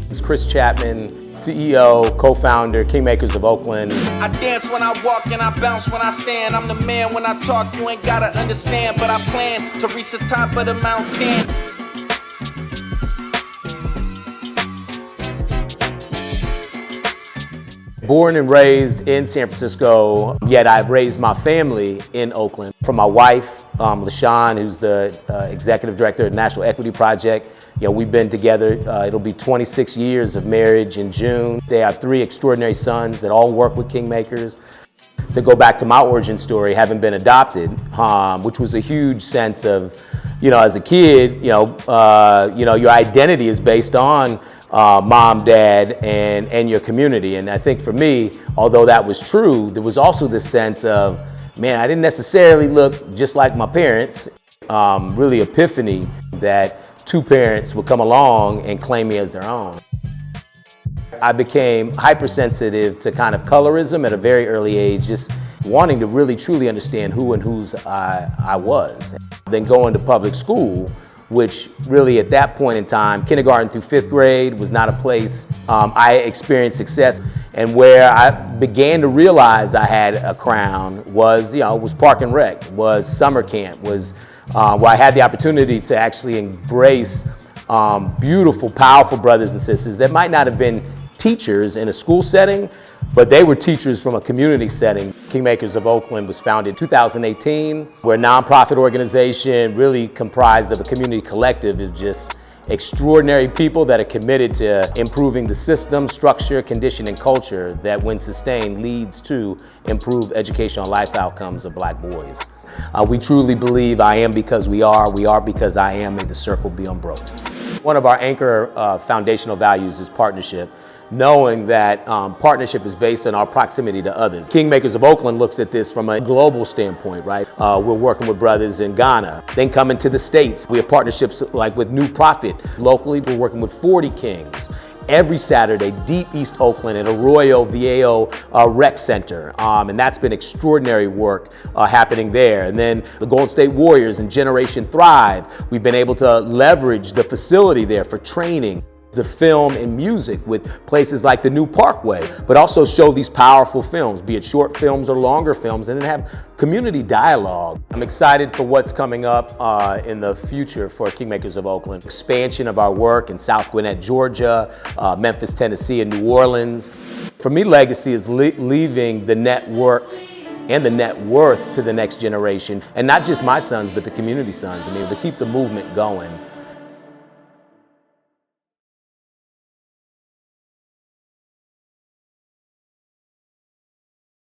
It's Chris Chatmon, CEO, co-founder, Kingmakers of Oakland. I dance when I walk and I bounce when I stand. I'm the man when I talk, you ain't gotta understand. But I plan to reach the top of the mountain. Born and raised in San Francisco, yet I've raised my family in Oakland. From my wife, LaShawn, who's the executive director of the National Equity Project. We've been together, it'll be 26 years of marriage in June. They have 3 extraordinary sons that all work with Kingmakers. To go back to my origin story, having been adopted, which was a huge sense of, as a kid, your identity is based on mom, dad, and your community. And I think for me, although that was true, there was also this sense of, man, I didn't necessarily look just like my parents. Really epiphany that 2 parents would come along and claim me as their own. I became hypersensitive to kind of colorism at a very early age, just wanting to really truly understand who and whose I was. Then going to public school, which really at that point in time, kindergarten through 5th grade was not a place I experienced success. And where I began to realize I had a crown was, was Park and Rec, was summer camp, was where I had the opportunity to actually embrace beautiful, powerful brothers and sisters that might not have been teachers in a school setting, but they were teachers from a community setting. Kingmakers of Oakland was founded in 2018. We're a nonprofit organization really comprised of a community collective of just extraordinary people that are committed to improving the system, structure, condition, and culture that when sustained leads to improved educational life outcomes of Black boys. We truly believe I am because we are because I am, may the circle be unbroken. One of our anchor foundational values is partnership, knowing that partnership is based on our proximity to others. Kingmakers of Oakland looks at this from a global standpoint, right? We're working with brothers in Ghana, then coming to the States. We have partnerships like with New Prophet. Locally, we're working with 40 Kings. Every Saturday, deep East Oakland at Arroyo Viejo Rec Center. And that's been extraordinary work happening there. And then the Golden State Warriors and Generation Thrive, we've been able to leverage the facility there for training, the film and music with places like the New Parkway, but also show these powerful films, be it short films or longer films, and then have community dialogue. I'm excited for what's coming up in the future for Kingmakers of Oakland. Expansion of our work in South Gwinnett, Georgia, Memphis, Tennessee, and New Orleans. For me, legacy is leaving the network and the net worth to the next generation, and not just my sons, but the community sons. I mean, to keep the movement going.